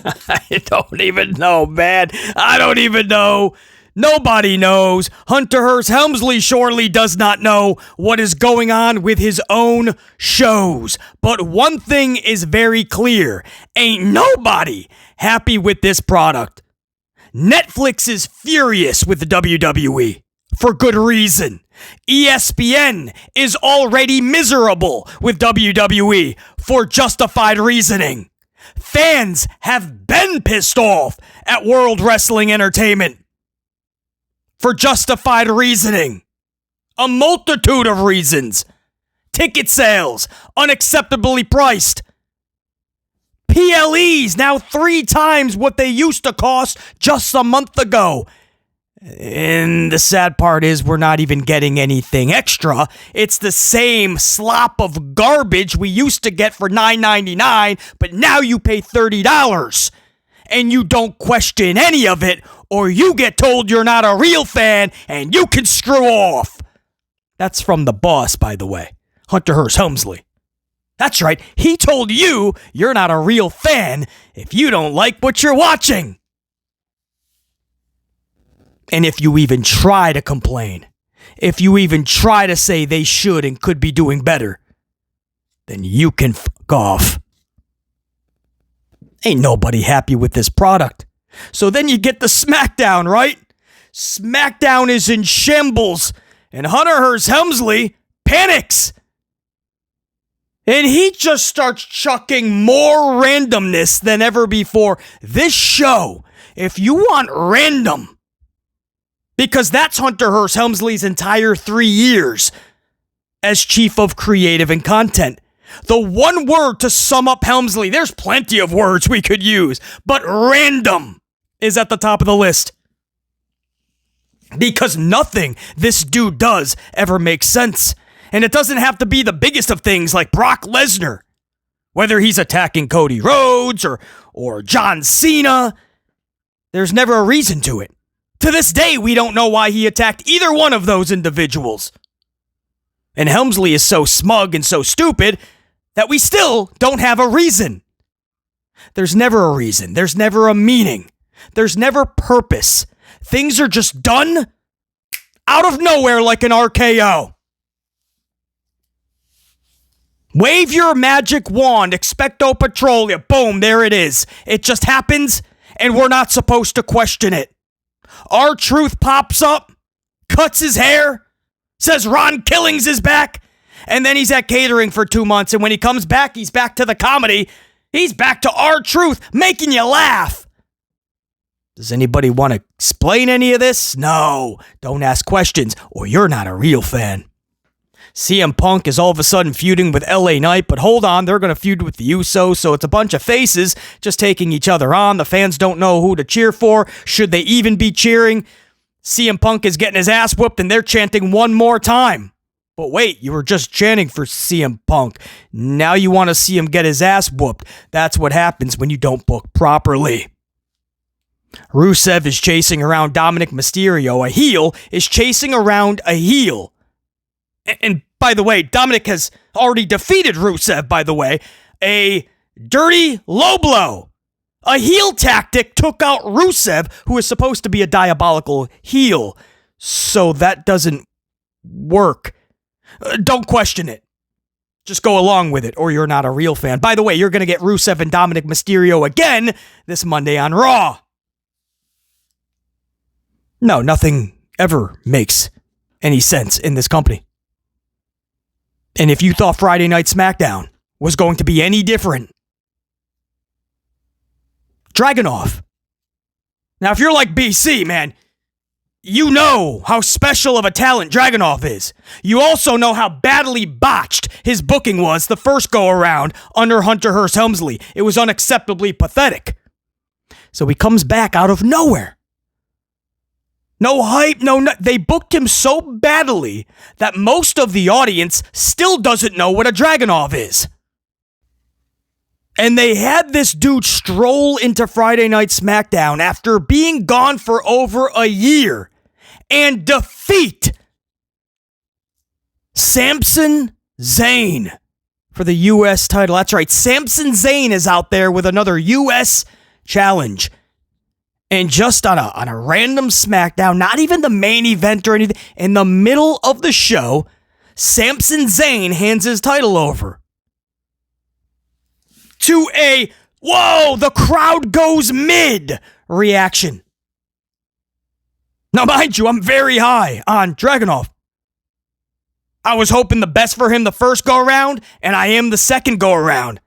I don't even know, man. I don't even know. Nobody knows. Hunter Hearst Helmsley surely does not know what is going on with his own shows. But one thing is very clear. Ain't nobody happy with this product. Netflix is furious with the WWE. For good reason. ESPN is already miserable with WWE for justified reasoning. Fans have been pissed off at World Wrestling Entertainment for justified reasoning. A multitude of reasons. Ticket sales, unacceptably priced. PLEs now 3 times what they used to cost just a month ago. And the sad part is we're not even getting anything extra. It's the same slop of garbage we used to get for $9.99, but now you pay $30. And you don't question any of it, or you get told you're not a real fan and you can screw off. That's from the boss, by the way, Hunter Hearst Helmsley. That's right, he told you you're not a real fan if you don't like what you're watching. And if you even try to complain, if you even try to say they should and could be doing better, then you can fuck off. Ain't nobody happy with this product. So then you get the Smackdown, right? Smackdown is in shambles, and Hunter Hearst Helmsley panics. And he just starts chucking more randomness than ever before. This show, if you want random, because that's Hunter Hearst Helmsley's entire 3 years as chief of creative and content. The one word to sum up Helmsley, there's plenty of words we could use, but random is at the top of the list. Because nothing this dude does ever makes sense. And it doesn't have to be the biggest of things like Brock Lesnar. Whether he's attacking Cody Rhodes or John Cena, there's never a reason to it. To this day, we don't know why he attacked either one of those individuals. And Helmsley is so smug and so stupid that we still don't have a reason. There's never a reason. There's never a meaning. There's never purpose. Things are just done out of nowhere like an RKO. Wave your magic wand, expecto patronum, boom, there it is. It just happens, and we're not supposed to question it. R-Truth pops up, cuts his hair, says Ron Killings is back, and then he's at catering for 2 months, and when he comes back, he's back to the comedy. He's back to R-Truth, making you laugh. Does anybody want to explain any of this? No, don't ask questions, or you're not a real fan. CM Punk is all of a sudden feuding with LA Knight, but hold on, they're going to feud with the Usos, so it's a bunch of faces just taking each other on. The fans don't know who to cheer for. Should they even be cheering? CM Punk is getting his ass whooped, and they're chanting one more time. But wait, you were just chanting for CM Punk. Now you want to see him get his ass whooped. That's what happens when you don't book properly. Rusev is chasing around Dominic Mysterio. A heel is chasing around a heel. And by the way, Dominic has already defeated Rusev, by the way. A dirty low blow. A heel tactic took out Rusev, who is supposed to be a diabolical heel. So that doesn't work. Don't question it. Just go along with it, or you're not a real fan. By the way, you're going to get Rusev and Dominic Mysterio again this Monday on Raw. No, nothing ever makes any sense in this company. And if you thought Friday Night Smackdown was going to be any different, Dragunov. Now, if you're like BC, man, you know how special of a talent Dragunov is. You also know how badly botched his booking was the first go-around under Hunter Hearst Helmsley. It was unacceptably pathetic. So he comes back out of nowhere. No hype, they booked him so badly that most of the audience still doesn't know what a Dragunov is. And they had this dude stroll into Friday Night Smackdown after being gone for over a year and defeat Samson Zayn for the U.S. title. That's right, Samson Zayn is out there with another U.S. challenge. And just on a random SmackDown, not even the main event or anything, in the middle of the show, Samson Zayn hands his title over to a, whoa, the crowd goes mid reaction. Now, mind you, I'm very high on Dragunov. I was hoping the best for him the first go-around, and I am the second go-around.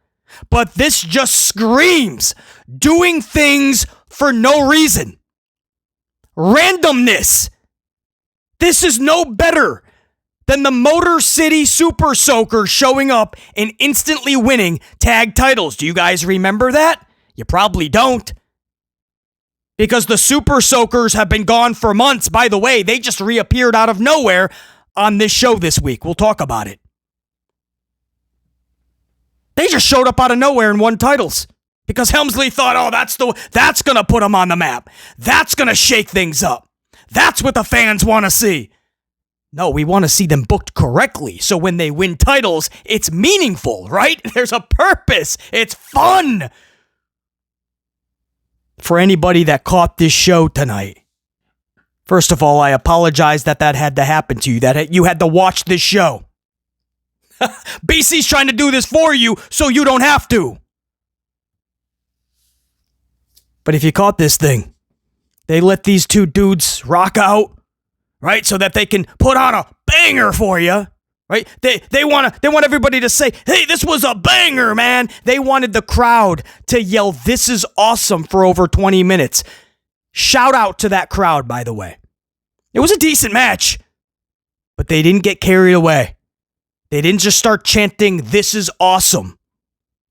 But this just screams doing things for no reason. Randomness. This is no better than the Motor City Super Soakers showing up and instantly winning tag titles. Do you guys remember that? You probably don't. Because the Super Soakers have been gone for months. By the way, they just reappeared out of nowhere on this show this week. We'll talk about it. They just showed up out of nowhere and won titles. Because Helmsley thought, oh, that's going to put them on the map. That's going to shake things up. That's what the fans want to see. No, we want to see them booked correctly. So when they win titles, it's meaningful, right? There's a purpose. It's fun. For anybody that caught this show tonight, first of all, I apologize that had to happen to you, that you had to watch this show. BC's trying to do this for you so you don't have to. But if you caught this thing, they let these two dudes rock out, right? So that they can put on a banger for you, right? They want everybody to say, hey, this was a banger, man. They wanted the crowd to yell, this is awesome, for over 20 minutes. Shout out to that crowd, by the way. It was a decent match, but they didn't get carried away. They didn't just start chanting, this is awesome.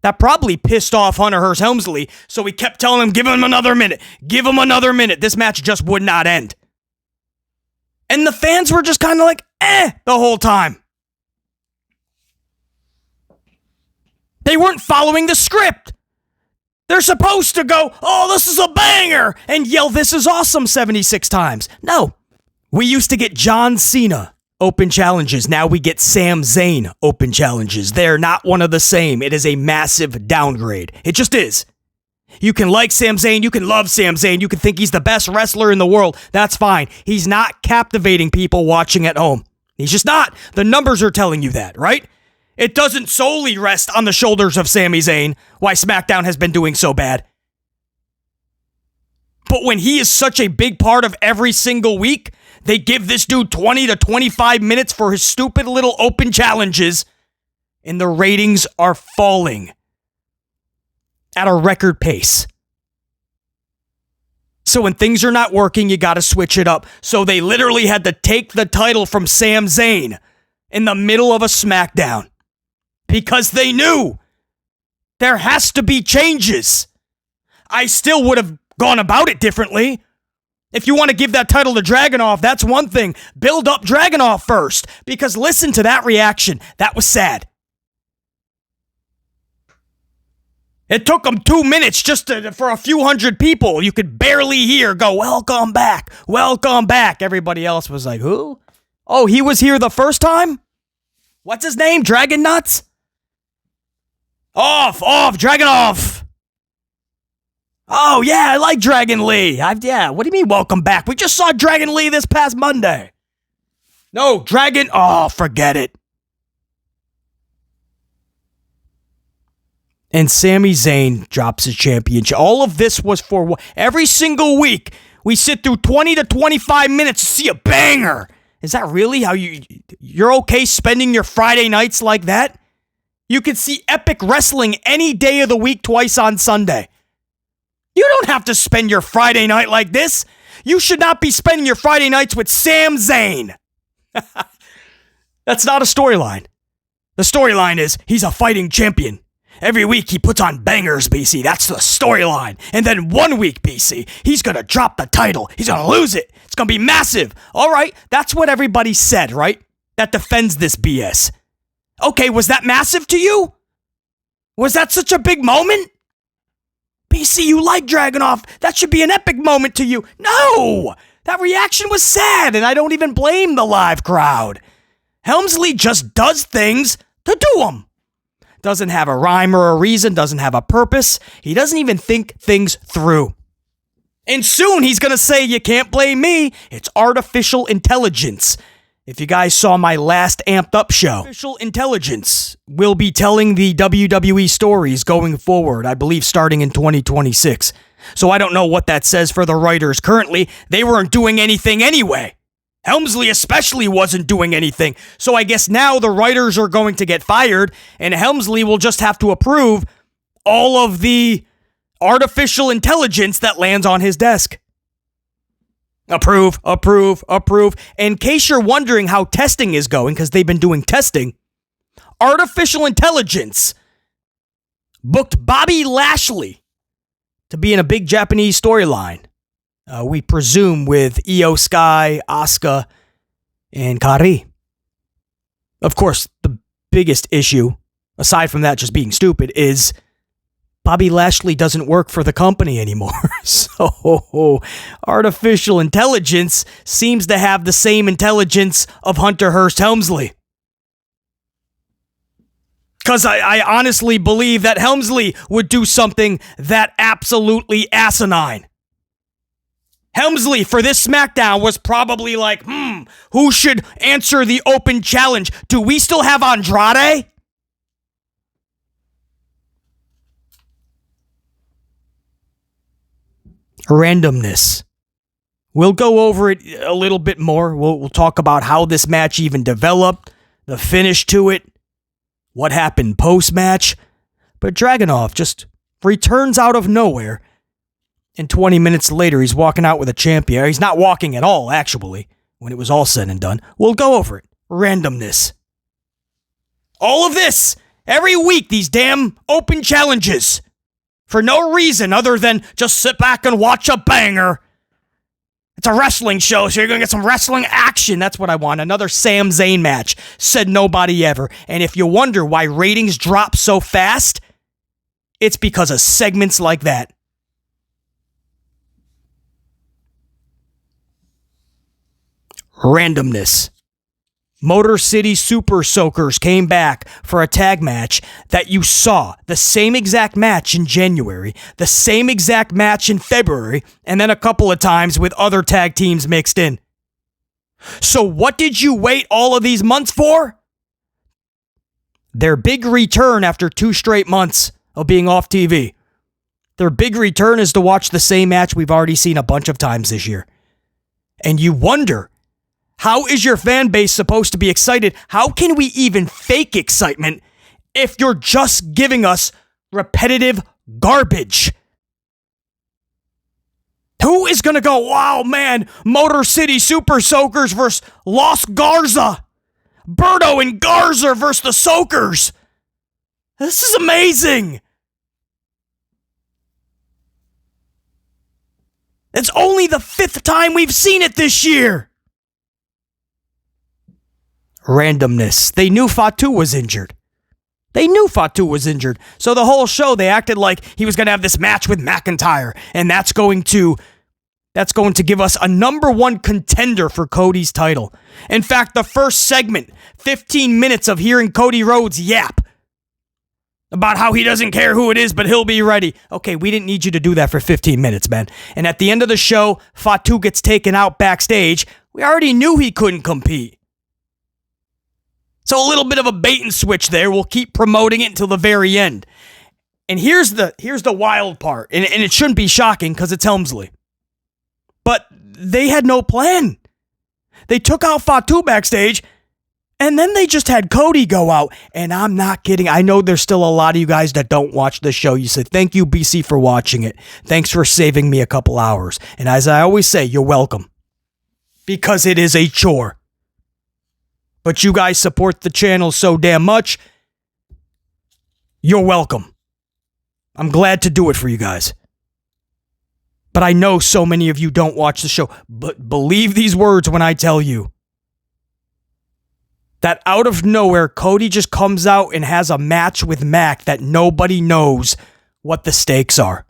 That probably pissed off Hunter Hearst Helmsley, so he kept telling him, give him another minute. Give him another minute. This match just would not end. And the fans were just kind of like, the whole time. They weren't following the script. They're supposed to go, oh, this is a banger, and yell, this is awesome 76 times. No. We used to get John Cena open challenges. Now we get Sam Zayn open challenges. They're not one of the same. It is a massive downgrade. It just is. You can like Sam Zayn. You can love Sam Zayn. You can think he's the best wrestler in the world. That's fine. He's not captivating people watching at home. He's just not. The numbers are telling you that, right? It doesn't solely rest on the shoulders of Sami Zayn why SmackDown has been doing so bad. But when he is such a big part of every single week, they give this dude 20 to 25 minutes for his stupid little open challenges, and the ratings are falling at a record pace. So when things are not working, you got to switch it up. So they literally had to take the title from Sam Zayn in the middle of a SmackDown because they knew there has to be changes. I still would have gone about it differently. If you want to give that title to Dragunov, that's one thing. Build up Dragunov first. Because listen to that reaction. That was sad. It took them 2 minutes just for a few hundred people. You could barely hear go, welcome back. Welcome back. Everybody else was like, who? Oh, he was here the first time? What's his name? Dragon Nuts? Off, Dragunov. Oh, yeah, I like Dragon Lee. What do you mean welcome back? We just saw Dragon Lee this past Monday. No, forget it. And Sami Zayn drops his championship. All of this was for every single week. We sit through 20 to 25 minutes to see a banger. Is that really how you're okay spending your Friday nights like that? You could see epic wrestling any day of the week twice on Sunday. You don't have to spend your Friday night like this. You should not be spending your Friday nights with Sam Zayn. That's not a storyline. The storyline is he's a fighting champion. Every week he puts on bangers, BC. That's the storyline. And then 1 week, BC, he's going to drop the title. He's going to lose it. It's going to be massive. All right, that's what everybody said, right? That defends this BS. Okay, was that massive to you? Was that such a big moment? BC, you like Dragunov. That should be an epic moment to you. No! That reaction was sad, and I don't even blame the live crowd. Helmsley just does things to do them. Doesn't have a rhyme or a reason, doesn't have a purpose. He doesn't even think things through. And soon he's going to say, you can't blame me. It's artificial intelligence. If you guys saw my last Amped Up show, artificial intelligence will be telling the WWE stories going forward, I believe starting in 2026. So I don't know what that says for the writers currently. They weren't doing anything anyway. Helmsley especially wasn't doing anything. So I guess now the writers are going to get fired, and Helmsley will just have to approve all of the artificial intelligence that lands on his desk. Approve. In case you're wondering how testing is going, because they've been doing testing, artificial intelligence booked Bobby Lashley to be in a big Japanese storyline. We presume with Io Sky, Asuka, and Kari. Of course, the biggest issue, aside from that just being stupid, is Bobby Lashley doesn't work for the company anymore. So, artificial intelligence seems to have the same intelligence of Hunter Hearst Helmsley. Because I honestly believe that Helmsley would do something that absolutely asinine. Helmsley, for this SmackDown, was probably like, who should answer the open challenge? Do we still have Andrade? Randomness. We'll go over it a little bit more. We'll talk about how this match even developed, the finish to it, what happened post-match. But Dragunov just returns out of nowhere, and 20 minutes later, he's walking out with a champion. He's not walking at all, actually, when it was all said and done. We'll go over it. Randomness. All of this, every week, these damn open challenges. For no reason other than just sit back and watch a banger. It's a wrestling show, so you're going to get some wrestling action. That's what I want. Another Sam Zayn match. Said nobody ever. And if you wonder why ratings drop so fast, it's because of segments like that. Randomness. Motor City Super Soakers came back for a tag match that you saw. The same exact match in January, the same exact match in February, and then a couple of times with other tag teams mixed in. So what did you wait all of these months for? Their big return after 2 straight months of being off TV. Their big return is to watch the same match we've already seen a bunch of times this year. And you wonder, how is your fan base supposed to be excited? How can we even fake excitement if you're just giving us repetitive garbage? Who is going to go, wow, man, Motor City Super Soakers versus Los Garza? Berto and Garza versus the Soakers. This is amazing. It's only the 5th time we've seen it this year. Randomness. They knew Fatu was injured. So the whole show, they acted like he was going to have this match with McIntyre, and that's going to give us a number 1 contender for Cody's title. In fact, the first segment, 15 minutes of hearing Cody Rhodes yap about how he doesn't care who it is, but he'll be ready. Okay, we didn't need you to do that for 15 minutes, man. And at the end of the show, Fatu gets taken out backstage. We already knew he couldn't compete. So a little bit of a bait and switch there. We'll keep promoting it until the very end. And here's the wild part. And it shouldn't be shocking because it's Helmsley. But they had no plan. They took out Fatu backstage, and then they just had Cody go out. And I'm not kidding. I know there's still a lot of you guys that don't watch the show. You say, thank you, BC, for watching it. Thanks for saving me a couple hours. And as I always say, you're welcome. Because it is a chore. But you guys support the channel so damn much. You're welcome. I'm glad to do it for you guys. But I know so many of you don't watch the show. But believe these words when I tell you that out of nowhere, Cody just comes out and has a match with Mac that nobody knows what the stakes are.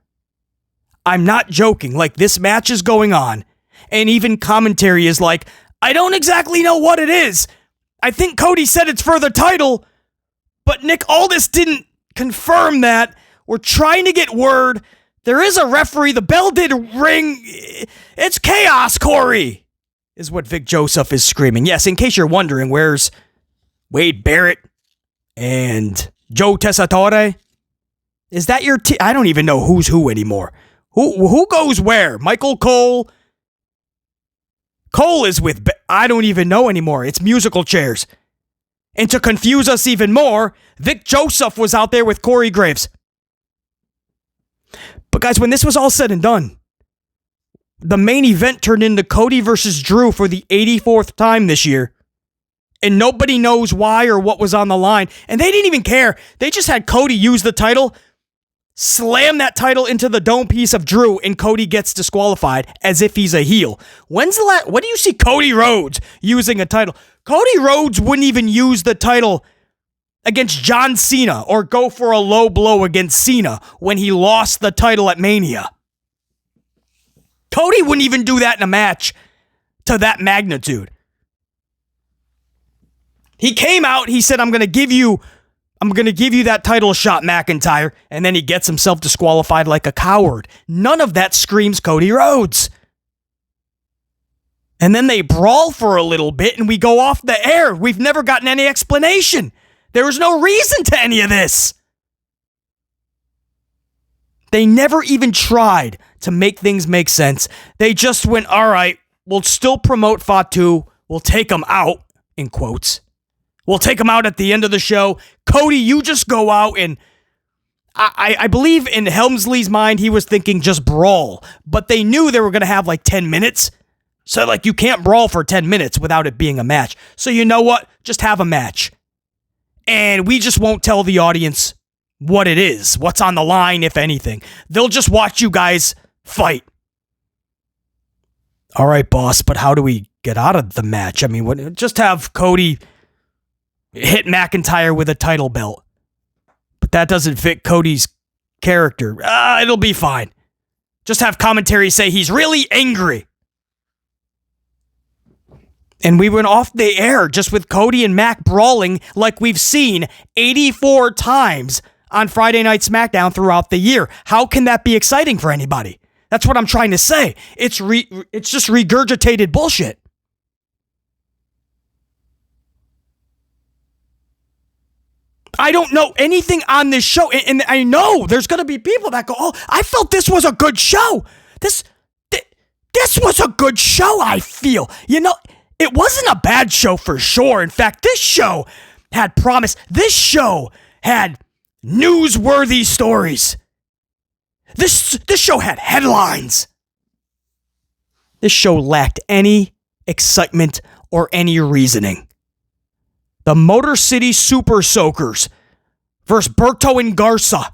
I'm not joking. Like, this match is going on, and even commentary is like, I don't exactly know what it is. I think Cody said it's for the title, but Nick Aldis didn't confirm that. We're trying to get word. There is a referee. The bell did ring. It's chaos, Corey, is what Vic Joseph is screaming. Yes, in case you're wondering, where's Wade Barrett and Joe Tessitore? Is that your I don't even know who's who anymore. Who goes where? Michael Cole? Cole is with... I don't even know anymore. It's musical chairs. And to confuse us even more, Vic Joseph was out there with Corey Graves. But guys, when this was all said and done, the main event turned into Cody versus Drew for the 84th time this year. And nobody knows why or what was on the line. And they didn't even care. They just had Cody use the title, slam that title into the dome piece of Drew, and Cody gets disqualified as if he's a heel. When do you see Cody Rhodes using a title? Cody Rhodes wouldn't even use the title against John Cena or go for a low blow against Cena when he lost the title at Mania. Cody wouldn't even do that in a match to that magnitude. He came out, he said, I'm going to give you that title shot, McIntyre, and then he gets himself disqualified like a coward. None of that screams Cody Rhodes. And then they brawl for a little bit and we go off the air. We've never gotten any explanation. There was no reason to any of this. They never even tried to make things make sense. They just went, all right, we'll still promote Fatu. We'll take him out, in quotes. We'll take him out at the end of the show. Cody, you just go out and... I believe in Helmsley's mind, he was thinking just brawl. But they knew they were going to have like 10 minutes. So like you can't brawl for 10 minutes without it being a match. So you know what? Just have a match. And we just won't tell the audience what it is. What's on the line, if anything. They'll just watch you guys fight. All right, boss, but how do we get out of the match? I mean, just have Cody hit McIntyre with a title belt. But that doesn't fit Cody's character. It'll be fine. Just have commentary say he's really angry. And we went off the air just with Cody and Mac brawling like we've seen 84 times on Friday Night SmackDown throughout the year. How can that be exciting for anybody? That's what I'm trying to say. It's just regurgitated bullshit. I don't know anything on this show, and I know there's going to be people that go, oh, I felt this was a good show. This was a good show, I feel. You know, it wasn't a bad show for sure. In fact, this show had promise. This show had newsworthy stories. This show had headlines. This show lacked any excitement or any reasoning. The Motor City Super Soakers versus Berto and Garza.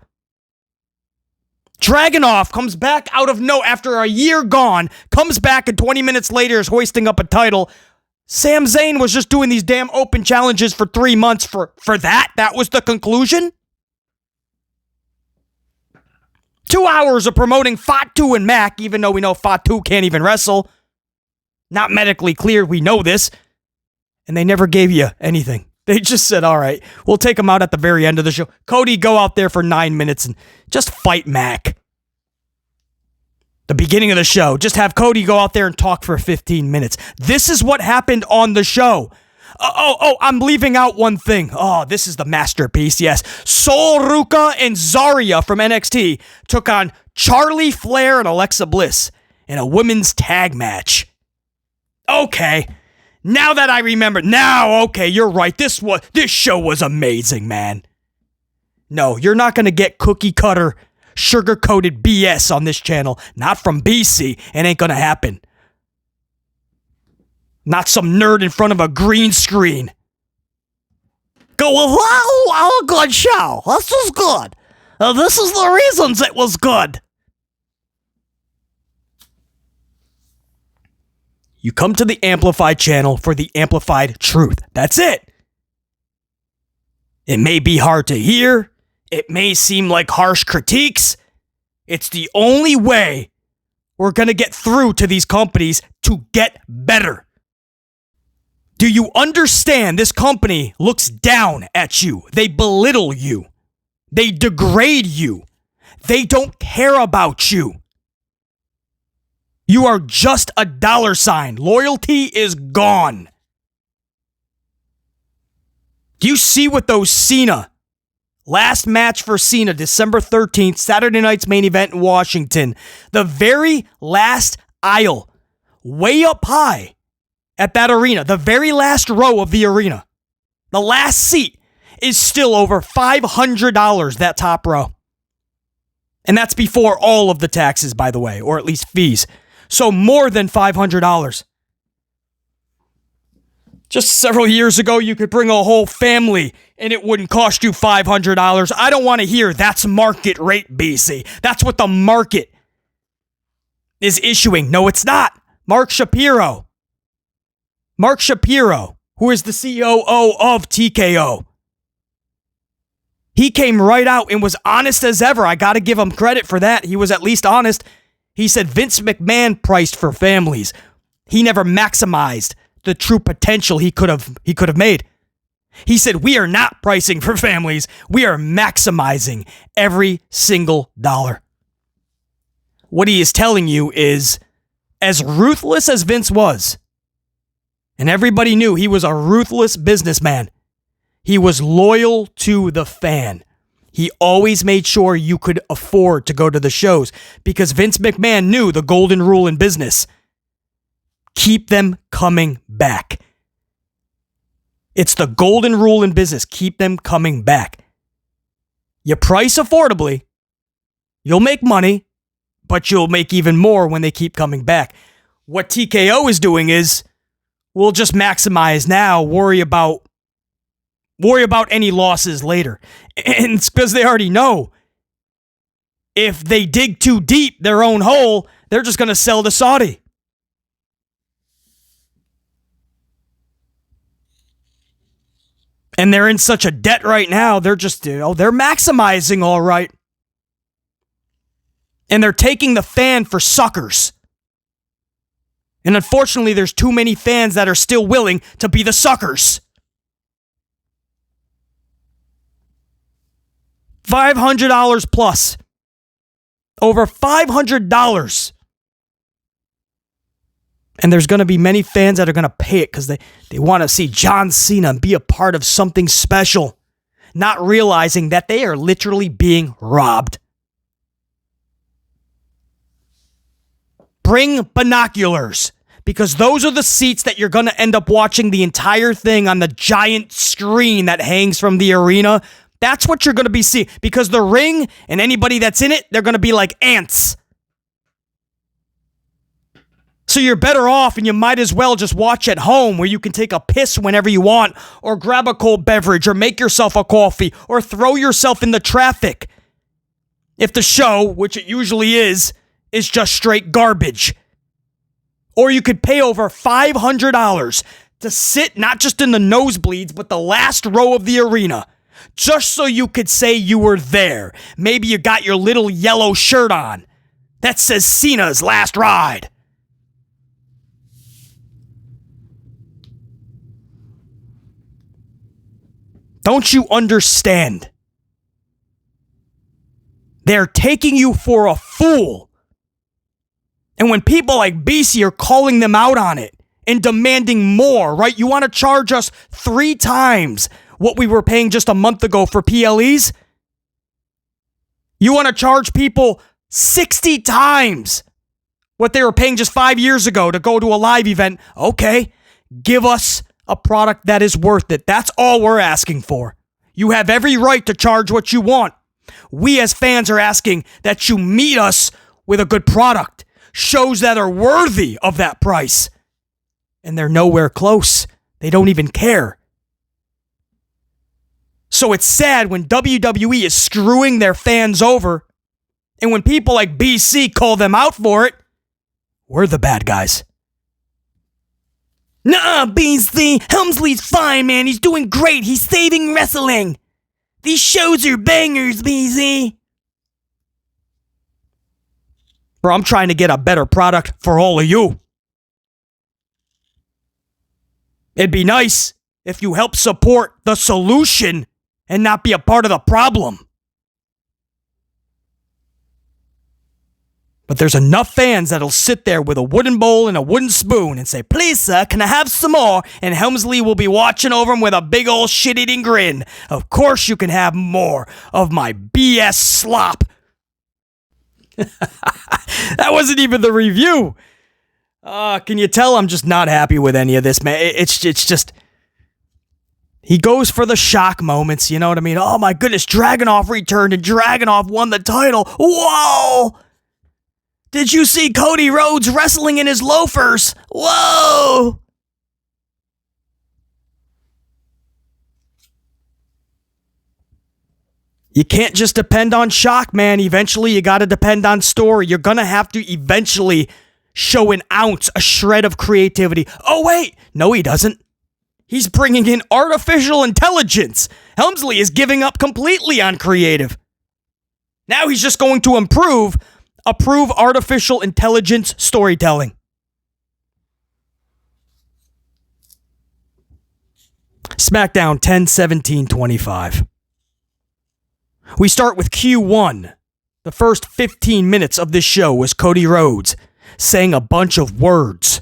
Dragunov comes back out of after a year gone, comes back and 20 minutes later is hoisting up a title. Sam Zayn was just doing these damn open challenges for 3 months for that? That was the conclusion? 2 hours of promoting Fatu and Mac, even though we know Fatu can't even wrestle. Not medically cleared, we know this. And they never gave you anything. They just said, all right, we'll take him out at the very end of the show. Cody, go out there for 9 minutes and just fight Mac. The beginning of the show, just have Cody go out there and talk for 15 minutes. This is what happened on the show. I'm leaving out one thing. Oh, this is the masterpiece, yes. Sol Ruca and Zarya from NXT took on Charlie Flair and Alexa Bliss in a women's tag match. Okay. Now that I remember, okay, you're right. This show was amazing, man. No, you're not going to get cookie cutter, sugar-coated BS on this channel. Not from BC. It ain't going to happen. Not some nerd in front of a green screen. Go, well, a good show. This was good. This is the reasons it was good. You come to the Amplified channel for the amplified truth. That's it. It may be hard to hear. It may seem like harsh critiques. It's the only way we're going to get through to these companies to get better. Do you understand this company looks down at you? They belittle you. They degrade you. They don't care about you. You are just a dollar sign. Loyalty is gone. Do you see what those Cena, last match for Cena, December 13th, Saturday night's main event in Washington, the very last aisle, way up high at that arena, the very last row of the arena, the last seat is still over $500, that top row. And that's before all of the taxes, by the way, or at least fees. So more than $500. Just several years ago, you could bring a whole family and it wouldn't cost you $500. I don't want to hear that's market rate, BC. That's what the market is issuing. No, it's not. Mark Shapiro, who is the COO of TKO. He came right out and was honest as ever. I got to give him credit for that. He was at least honest. He said Vince McMahon priced for families. He never maximized the true potential he could have made. He said, we are not pricing for families. We are maximizing every single dollar. What he is telling you is, as ruthless as Vince was, and everybody knew he was a ruthless businessman, he was loyal to the fan. He always made sure you could afford to go to the shows because Vince McMahon knew the golden rule in business. Keep them coming back. It's the golden rule in business. Keep them coming back. You price affordably, you'll make money, but you'll make even more when they keep coming back. What TKO is doing is, we'll just maximize now, worry about any losses later. And it's because they already know if they dig too deep their own hole, they're just going to sell to Saudi. And they're in such a debt right now, they're just, they're maximizing all right. And they're taking the fan for suckers. And unfortunately, there's too many fans that are still willing to be the suckers. $500 plus. Over $500. And there's going to be many fans that are going to pay it because they want to see John Cena and be a part of something special, not realizing that they are literally being robbed. Bring binoculars, because those are the seats that you're going to end up watching the entire thing on the giant screen that hangs from the arena. That's what you're going to be seeing, because the ring and anybody that's in it, they're going to be like ants. So you're better off, and you might as well just watch at home where you can take a piss whenever you want, or grab a cold beverage, or make yourself a coffee, or throw yourself in the traffic. If the show, which it usually is just straight garbage. Or you could pay over $500 to sit not just in the nosebleeds, but the last row of the arena, just so you could say you were there. Maybe you got your little yellow shirt on that says Cena's last ride. Don't you understand? They're taking you for a fool. And when people like BC are calling them out on it and demanding more, right? You want to charge us 3 times what we were paying just a month ago for PLEs? You want to charge people 60 times what they were paying just 5 years ago to go to a live event? Okay, give us a product that is worth it. That's all we're asking for. You have every right to charge what you want. We as fans are asking that you meet us with a good product. Shows that are worthy of that price. And they're nowhere close. They don't even care. So it's sad when WWE is screwing their fans over, and when people like BC call them out for it, we're the bad guys. Nah, BC, Helmsley's fine, man. He's doing great. He's saving wrestling. These shows are bangers, BC. Bro, I'm trying to get a better product for all of you. It'd be nice if you help support the solution and not be a part of the problem. But there's enough fans that'll sit there with a wooden bowl and a wooden spoon and say, "Please, sir, can I have some more?" And Helmsley will be watching over him with a big old shit-eating grin. "Of course you can have more of my BS slop." That wasn't even the review. Can you tell I'm just not happy with any of this, man? It's just... He goes for the shock moments, you know what I mean? Oh my goodness, Dragunov returned and Dragunov won the title. Whoa! Did you see Cody Rhodes wrestling in his loafers? Whoa! You can't just depend on shock, man. Eventually, you got to depend on story. You're going to have to eventually show an ounce, a shred of creativity. Oh, wait. No, he doesn't. He's bringing in artificial intelligence. Helmsley is giving up completely on creative. Now he's just going to approve artificial intelligence storytelling. SmackDown 10/17/25. We start with Q1. The first 15 minutes of this show was Cody Rhodes saying a bunch of words,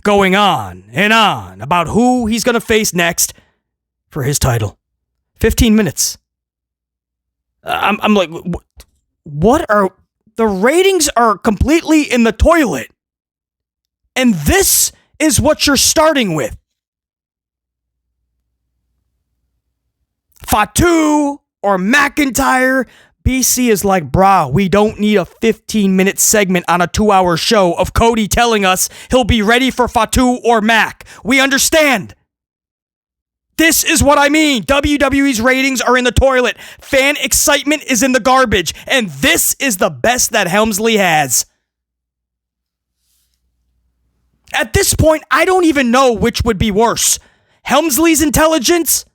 going on and on about who he's going to face next for his title. 15 minutes. I'm like, what are... The ratings are completely in the toilet. And this is what you're starting with. Fatu or McIntyre. BC is like, brah, we don't need a 15-minute segment on a 2-hour show of Cody telling us he'll be ready for Fatu or Mac. We understand. This is what I mean. WWE's ratings are in the toilet. Fan excitement is in the garbage. And this is the best that Helmsley has. At this point, I don't even know which would be worse. Helmsley's intelligence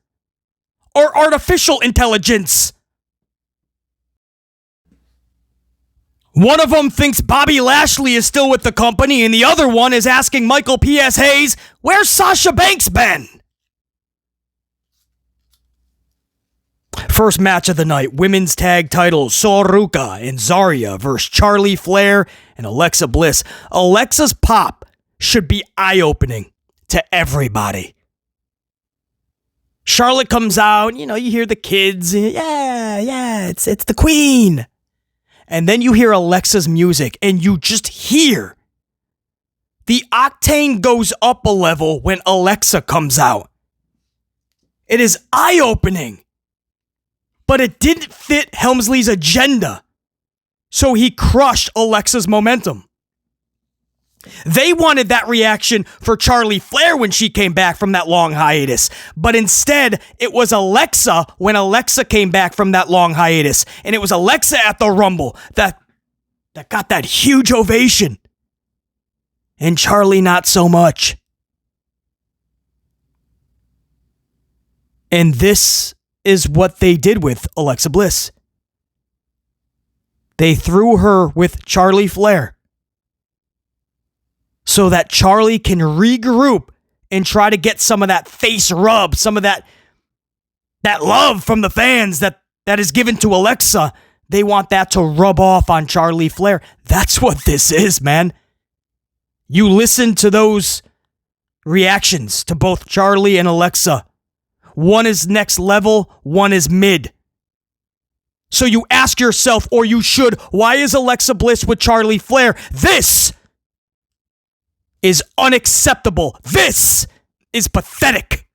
or artificial intelligence. One of them thinks Bobby Lashley is still with the company, and the other one is asking Michael P.S. Hayes, where's Sasha Banks been? First match of the night, women's tag titles, Sol Ruca and Zarya versus Charlie Flair and Alexa Bliss. Alexa's pop should be eye-opening to everybody. Charlotte comes out, you hear the kids, it's the queen. And then you hear Alexa's music, and you just hear the octane goes up a level when Alexa comes out. It is eye-opening. But it didn't fit Helmsley's agenda. So he crushed Alexa's momentum. They wanted that reaction for Charlie Flair when she came back from that long hiatus. But instead, it was Alexa when Alexa came back from that long hiatus. And it was Alexa at the Rumble that got that huge ovation. And Charlie not so much. And this is what they did with Alexa Bliss. They threw her with Charlie Flair so that Charlie can regroup and try to get some of that face rub, some of that love from the fans that is given to Alexa. They want that to rub off on Charlie Flair. That's what this is, man. You listen to those reactions to both Charlie and Alexa. One is next level, one is mid. So you ask yourself, or you should, why is Alexa Bliss with Charlie Flair? This is unacceptable. This is pathetic.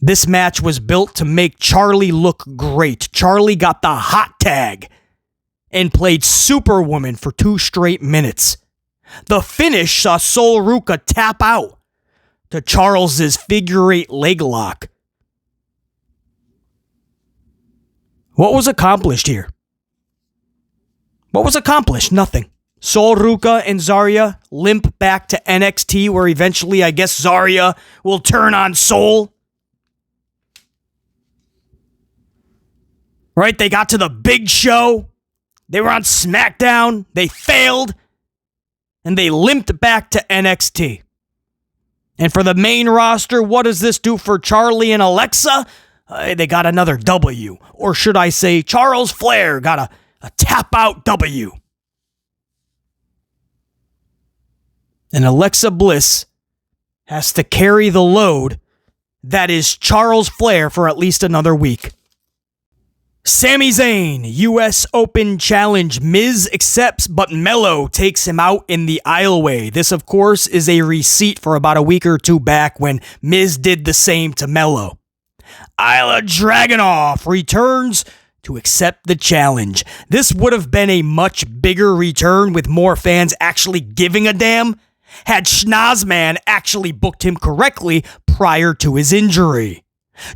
This match was built to make Charlie look great. Charlie got the hot tag and played Superwoman for 2 straight minutes. The finish saw Sol Ruca tap out to Charles's figure 8 leg lock. What was accomplished here? What was accomplished? Nothing. Sol Ruca and Zarya limp back to NXT, where eventually I guess Zarya will turn on Sol. Right? They got to the big show. They were on SmackDown. They failed. And they limped back to NXT. And for the main roster, what does this do for Charlie and Alexa? they got another W. Or should I say Charles Flair got a tap-out W. And Alexa Bliss has to carry the load that is Charles Flair for at least another week. Sami Zayn, U.S. Open Challenge. Miz accepts, but Mello takes him out in the aisleway. This, of course, is a receipt for about a week or two back when Miz did the same to Mello. Ilja Dragunov returns to accept the challenge. This would have been a much bigger return with more fans actually giving a damn had Schnozman actually booked him correctly prior to his injury.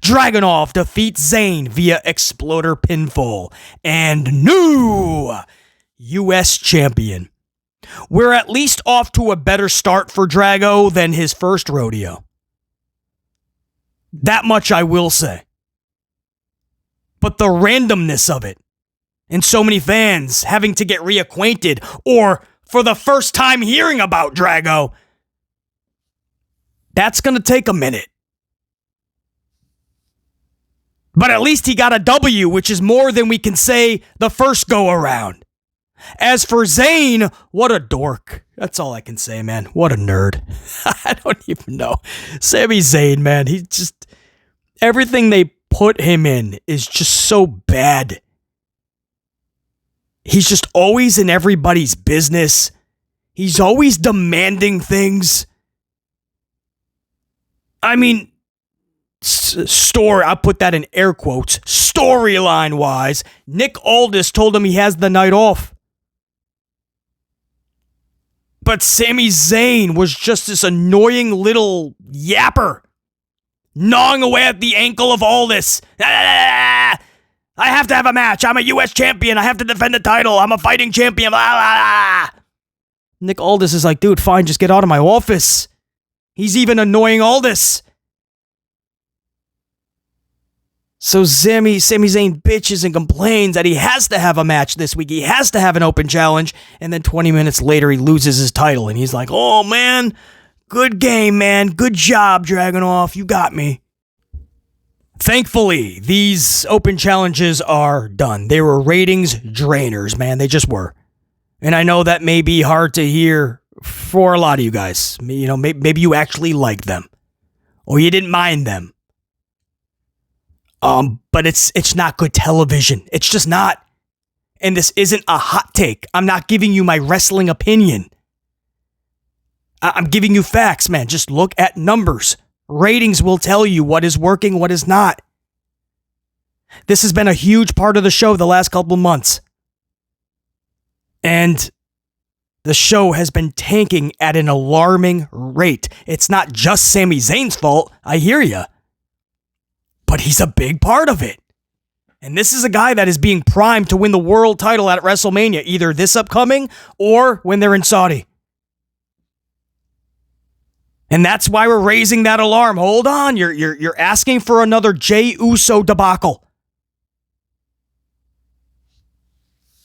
Dragunov defeats Zayn via Exploder pinfall and new U.S. champion. We're at least off to a better start for Drago than his first rodeo. That much I will say. But the randomness of it, and so many fans having to get reacquainted or for the first time hearing about Drago, that's going to take a minute. But at least he got a W, which is more than we can say the first go around. As for Zayn, what a dork. That's all I can say, man. What a nerd. I don't even know. Sami Zayn, man, he just, everything they put him in is just so bad. He's just always in everybody's business. He's always demanding things. I mean, I'll put that in air quotes, storyline wise, Nick Aldis told him he has the night off. But Sami Zayn was just this annoying little yapper, gnawing away at the ankle of Aldis. I have to have a match. I'm a U.S. champion. I have to defend the title. I'm a fighting champion. Nick Aldis is like, dude, fine, just get out of my office. He's even annoying Aldis. So Sami Zayn bitches and complains that he has to have a match this week. He has to have an open challenge. And then 20 minutes later, he loses his title. And he's like, oh, man, good game, man. Good job, Dragunov. You got me. Thankfully, these open challenges are done. They were ratings drainers, man. They just were. And I know that may be hard to hear for a lot of you guys. You know, maybe you actually like them. Or you didn't mind them. But it's not good television. It's just not. And this isn't a hot take. I'm not giving you my wrestling opinion. I'm giving you facts, man. Just look at numbers. Ratings will tell you what is working, what is not. This has been a huge part of the show the last couple of months. And the show has been tanking at an alarming rate. It's not just Sami Zayn's fault. I hear you. But he's a big part of it. And this is a guy that is being primed to win the world title at WrestleMania, either this upcoming or when they're in Saudi. And that's why we're raising that alarm. Hold on, you're asking for another Jey Uso debacle.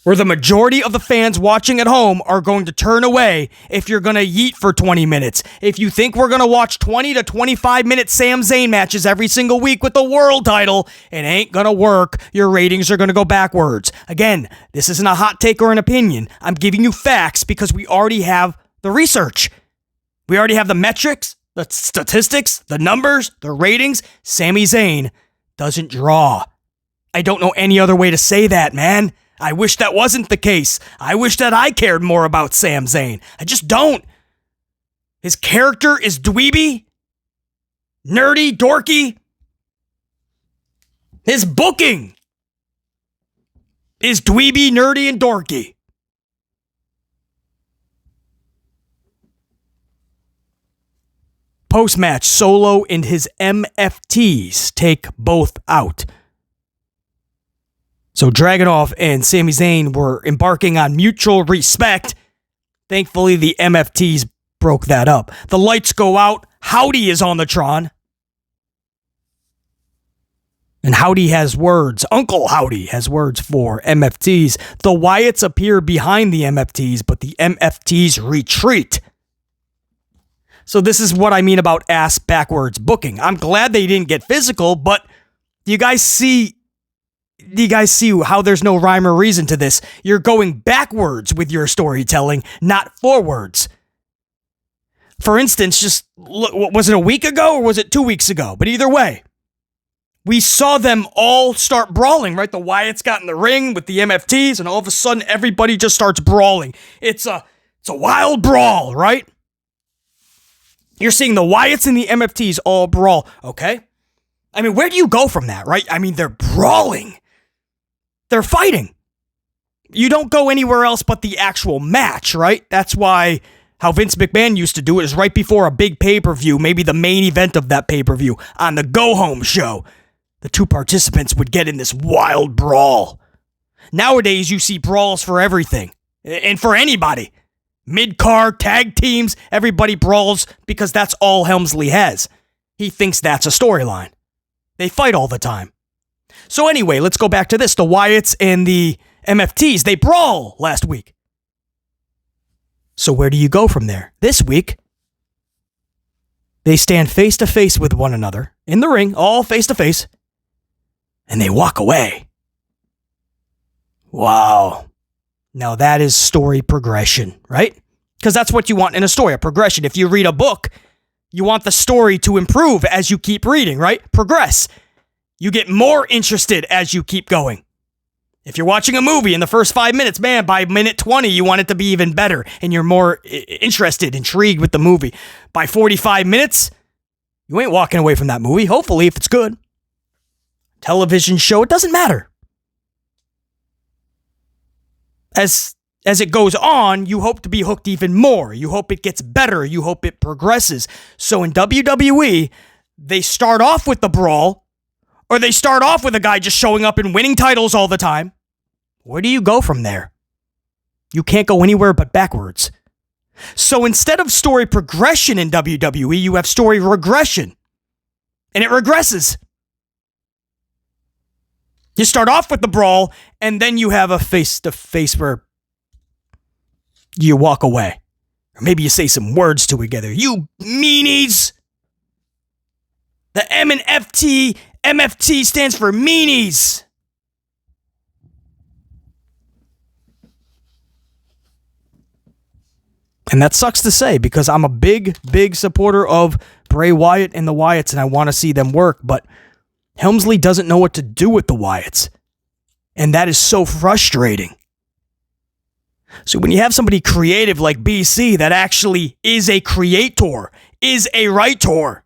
Where the majority of the fans watching at home are going to turn away if you're going to yeet for 20 minutes. If you think we're going to watch 20 to 25 minute Sam Zayn matches every single week with the world title, it ain't going to work. Your ratings are going to go backwards. Again, this isn't a hot take or an opinion. I'm giving you facts because we already have the research. We already have the metrics, the statistics, the numbers, the ratings. Sami Zayn doesn't draw. I don't know any other way to say that, man. I wish that wasn't the case. I wish that I cared more about Sam Zayn. I just don't. His character is dweeby, nerdy, dorky. His booking is dweeby, nerdy, and dorky. Post-match, Solo and his MFTs take both out. So Dragunov and Sami Zayn were embarking on mutual respect. Thankfully, the MFTs broke that up. The lights go out. Howdy is on the Tron. And Howdy has words. Uncle Howdy has words for MFTs. The Wyatts appear behind the MFTs, but the MFTs retreat. So this is what I mean about ass backwards booking. I'm glad they didn't get physical, but Do you guys see how there's no rhyme or reason to this? You're going backwards with your storytelling, not forwards. For instance, just look, was it a week ago or was it 2 weeks ago? But either way, we saw them all start brawling, right? The Wyatts got in the ring with the MFTs, and all of a sudden, everybody just starts brawling. It's a wild brawl, right? You're seeing the Wyatts and the MFTs all brawl, okay? I mean, where do you go from that, right? I mean, they're brawling. They're fighting. You don't go anywhere else but the actual match, right? That's why how Vince McMahon used to do it is right before a big pay-per-view, maybe the main event of that pay-per-view, on the go-home show. The two participants would get in this wild brawl. Nowadays, you see brawls for everything. And for anybody. Mid-card, tag teams, everybody brawls because that's all Helmsley has. He thinks that's a storyline. They fight all the time. So anyway, let's go back to this. The Wyatts and the MFTs, they brawl last week. So where do you go from there? This week, they stand face to face with one another in the ring, all face to face, and they walk away. Wow. Now that is story progression, right? Because that's what you want in a story, a progression. If you read a book, you want the story to improve as you keep reading, right? Progress. You get more interested as you keep going. If you're watching a movie in the first 5 minutes, man, by minute 20, you want it to be even better, and you're more interested, intrigued with the movie. By 45 minutes, you ain't walking away from that movie, hopefully, if it's good. Television show, it doesn't matter. As it goes on, you hope to be hooked even more. You hope it gets better. You hope it progresses. So in WWE, they start off with the brawl, or they start off with a guy just showing up and winning titles all the time. Where do you go from there? You can't go anywhere but backwards. So instead of story progression in WWE, you have story regression. And it regresses. You start off with the brawl, and then you have a face-to-face where you walk away. Or maybe you say some words together. You meanies! The M and MFT stands for meanies. And that sucks to say because I'm a big supporter of Bray Wyatt and the Wyatts, and I want to see them work, but Helmsley doesn't know what to do with the Wyatts. And that is so frustrating. So when you have somebody creative like BC that actually is a creator, is a writer,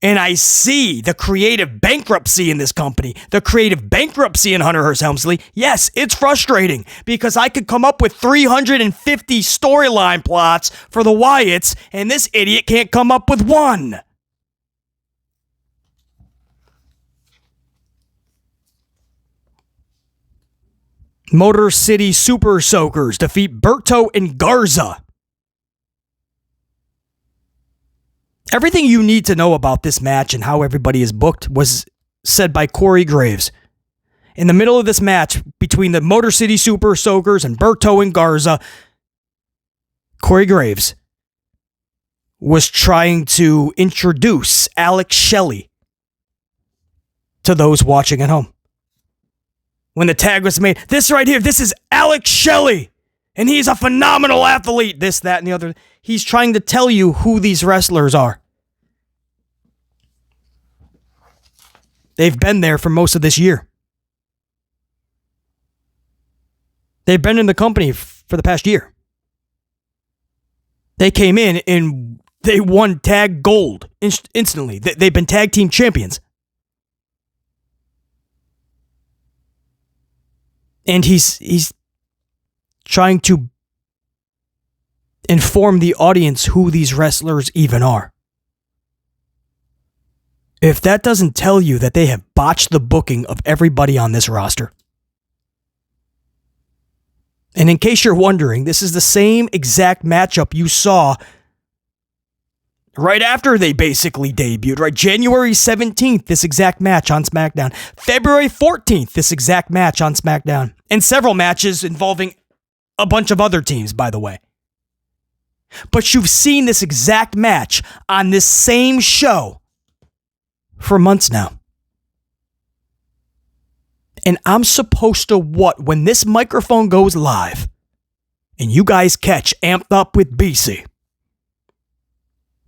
and I see the creative bankruptcy in this company, the creative bankruptcy in Hunter Hearst Helmsley, yes, it's frustrating because I could come up with 350 storyline plots for the Wyatts, and this idiot can't come up with one. Motor City Super Soakers defeat Berto and Garza. Everything you need to know about this match and how everybody is booked was said by Corey Graves. In the middle of this match between the Motor City Super Soakers and Berto and Garza, Corey Graves was trying to introduce Alex Shelley to those watching at home. When the tag was made, this right here, this is Alex Shelley, and he's a phenomenal athlete, this, that, and the other. He's trying to tell you who these wrestlers are. They've been there for most of this year. They've been in the company for the past year. They came in and they won tag gold instantly. They've been tag team champions. And he's trying to inform the audience who these wrestlers even are. If that doesn't tell you that they have botched the booking of everybody on this roster. And in case you're wondering, this is the same exact matchup you saw right after they basically debuted, right? January 17th, this exact match on SmackDown. February 14th, this exact match on SmackDown. And several matches involving a bunch of other teams, by the way. But you've seen this exact match on this same show for months now. And I'm supposed to what? When this microphone goes live and you guys catch Amped Up with BC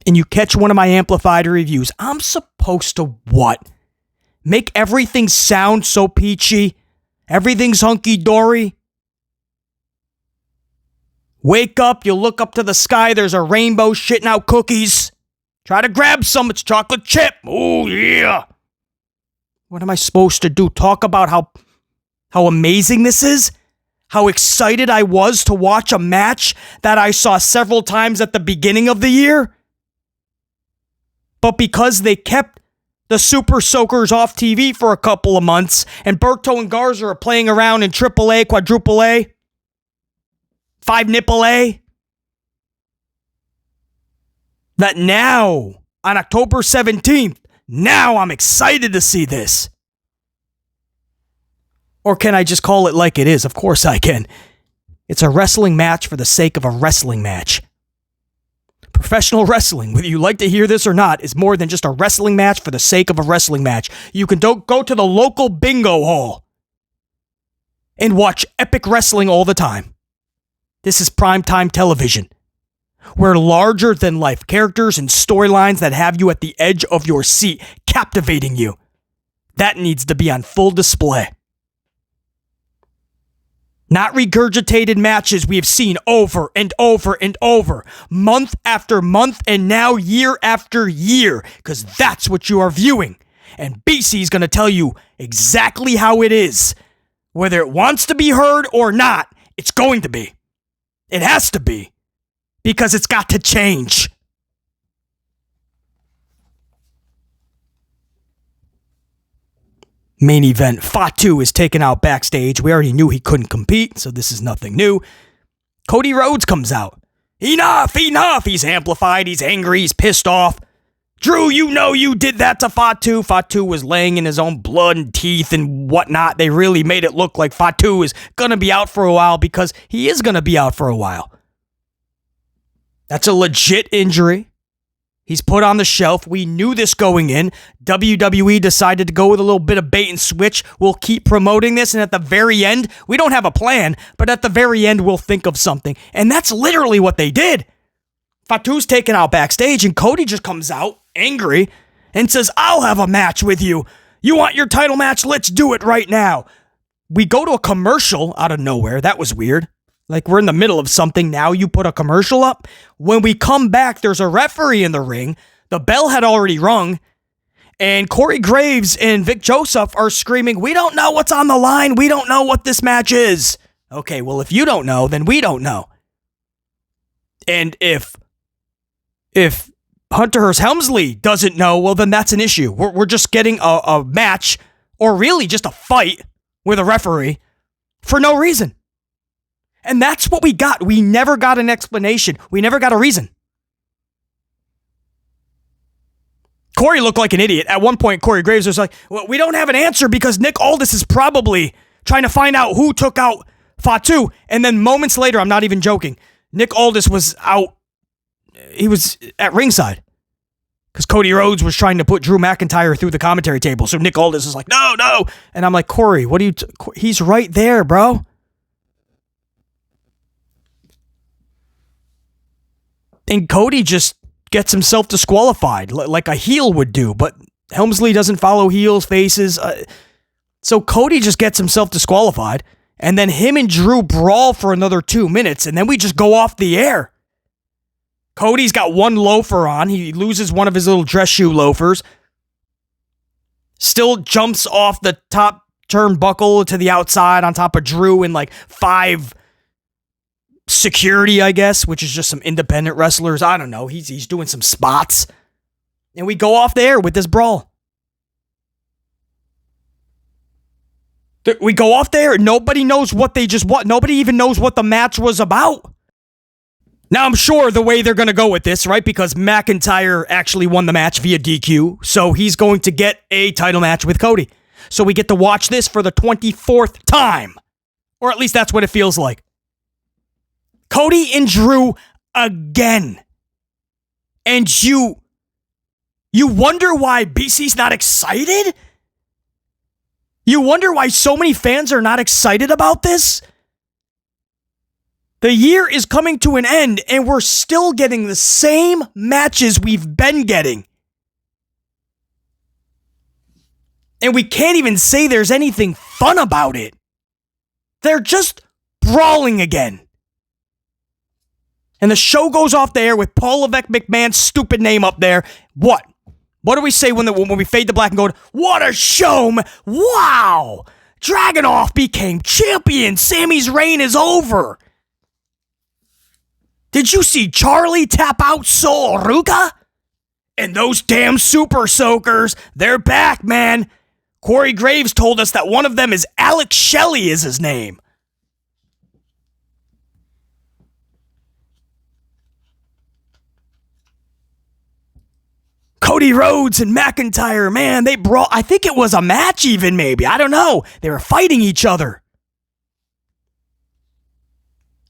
and you catch one of my amplified reviews, I'm supposed to what? Make everything sound so peachy? Everything's hunky-dory? Wake up, you look up to the sky, there's a rainbow shitting out cookies. Try to grab some, it's chocolate chip. Oh, yeah. What am I supposed to do? Talk about how amazing this is? How excited I was to watch a match that I saw several times at the beginning of the year? But because they kept the Super Soakers off TV for a couple of months and Berto and Garza are playing around in AAA, Quadruple A, 5 Nipple A, that now, on October 17th, now I'm excited to see this. Or can I just call it like it is? Of course I can. It's a wrestling match for the sake of a wrestling match. Professional wrestling, whether you like to hear this or not, is more than just a wrestling match for the sake of a wrestling match. You can go to the local bingo hall and watch epic wrestling all the time. This is primetime television, where larger-than-life characters and storylines that have you at the edge of your seat, captivating you, that needs to be on full display. Not regurgitated matches we have seen over and over and over, month after month, and now year after year, because that's what you are viewing. And BC is going to tell you exactly how it is. Whether it wants to be heard or not, it's going to be. It has to be. Because it's got to change. Main event, Fatu is taken out backstage. We already knew he couldn't compete, so this is nothing new. Cody Rhodes comes out. Enough, enough. He's amplified, he's angry, he's pissed off. Drew, you know you did that to Fatu. Fatu was laying in his own blood and teeth and whatnot. They really made it look like Fatu is going to be out for a while because he is going to be out for a while. That's a legit injury. He's put on the shelf. We knew this going in. WWE decided to go with a little bit of bait and switch. We'll keep promoting this, and at the very end, we don't have a plan, but at the very end, we'll think of something. And that's literally what they did. Fatu's taken out backstage, and Cody just comes out angry and says, I'll have a match with you. You want your title match? Let's do it right now. We go to a commercial out of nowhere. That was weird. Like, we're in the middle of something. Now you put a commercial up. When we come back, there's a referee in the ring. The bell had already rung. And Corey Graves and Vic Joseph are screaming, we don't know what's on the line. We don't know what this match is. Okay, well, if you don't know, then we don't know. And if Hunter Hearst Helmsley doesn't know, well, then that's an issue. We're just getting a match, or really just a fight with a referee for no reason. And that's what we got. We never got an explanation. We never got a reason. Corey looked like an idiot. At one point, Corey Graves was like, well, we don't have an answer because Nick Aldis is probably trying to find out who took out Fatu. And then moments later, I'm not even joking, Nick Aldis was out. He was at ringside because Cody Rhodes was trying to put Drew McIntyre through the commentary table. So Nick Aldis is like, no. And I'm like, Corey, what are you... He's right there, bro. And Cody just gets himself disqualified like a heel would do. But Helmsley doesn't follow heels, faces. So Cody just gets himself disqualified. And then him and Drew brawl for another 2 minutes. And then we just go off the air. Cody's got one loafer on. He loses one of his little dress shoe loafers. Still jumps off the top turnbuckle to the outside on top of Drew and like 5 security, I guess, which is just some independent wrestlers. I don't know. He's doing some spots. And we go off the air with this brawl. We go off there and nobody knows what they just what. Nobody even knows what the match was about. Now, I'm sure the way they're going to go with this, right? Because McIntyre actually won the match via DQ. So he's going to get a title match with Cody. So we get to watch this for the 24th time. Or at least that's what it feels like. Cody and Drew again. And you wonder why BC's not excited? You wonder why so many fans are not excited about this? The year is coming to an end, and we're still getting the same matches we've been getting. And we can't even say there's anything fun about it. They're just brawling again. And the show goes off the air with Paul Levesque McMahon's stupid name up there. What? What do we say when we fade to black and go, what a show, man. Wow. Dragunov became champion. Sami's reign is over. Did you see Charlie tap out Sol Ruka? And those damn super soakers, they're back, man. Corey Graves told us that one of them is Alex Shelley is his name. Cody Rhodes and McIntyre, man, they brought, I think it was a match even maybe. I don't know. They were fighting each other.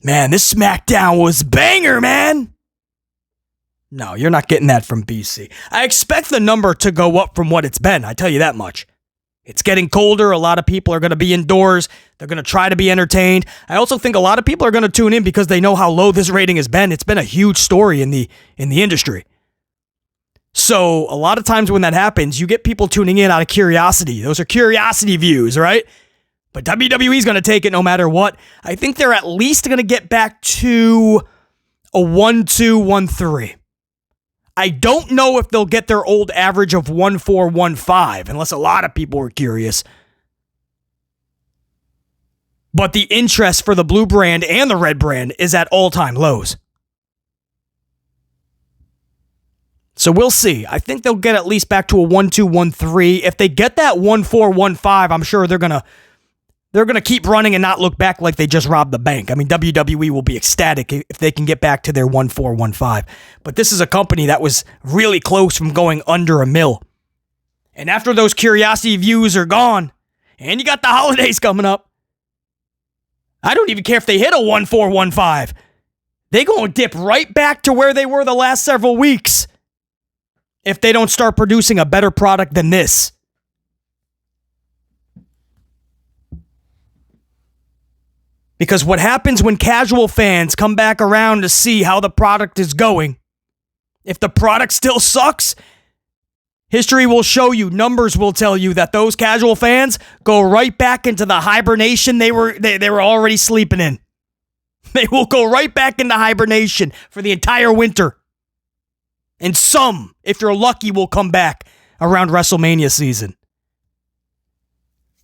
Man, this SmackDown was banger, man. No, you're not getting that from BC. I expect the number to go up from what it's been. I tell you that much. It's getting colder. A lot of people are going to be indoors. They're going to try to be entertained. I also think a lot of people are going to tune in because they know how low this rating has been. It's been a huge story in the industry. So a lot of times when that happens, you get people tuning in out of curiosity. Those are curiosity views, right? But WWE is going to take it no matter what. I think they're at least going to get back to a 1-2, 1-3. I don't know if they'll get their old average of 1-4, 1-5, unless a lot of people were curious. But the interest for the blue brand and the red brand is at all-time lows. So we'll see. I think they'll get at least back to a 1-2, 1-3. If they get that 1-4, 1-5, I'm sure they're gonna keep running and not look back like they just robbed the bank. I mean, WWE will be ecstatic if they can get back to their 1-4, 1-5. But this is a company that was really close from going under $1 million. And after those curiosity views are gone, and you got the holidays coming up, I don't even care if they hit a 1-4, 1-5. They gonna dip right back to where they were the last several weeks if they don't start producing a better product than this. Because what happens when casual fans come back around to see how the product is going, if the product still sucks, history will show you, numbers will tell you that those casual fans go right back into the hibernation they were already sleeping in. They will go right back into hibernation for the entire winter. And some, if you're lucky, will come back around WrestleMania season.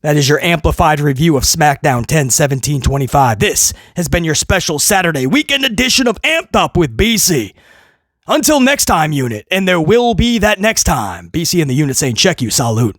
That is your amplified review of SmackDown 10/17/25. This has been your special Saturday weekend edition of Amped Up with BC. Until next time, unit, and there will be that next time. BC and the unit saying check you, salute.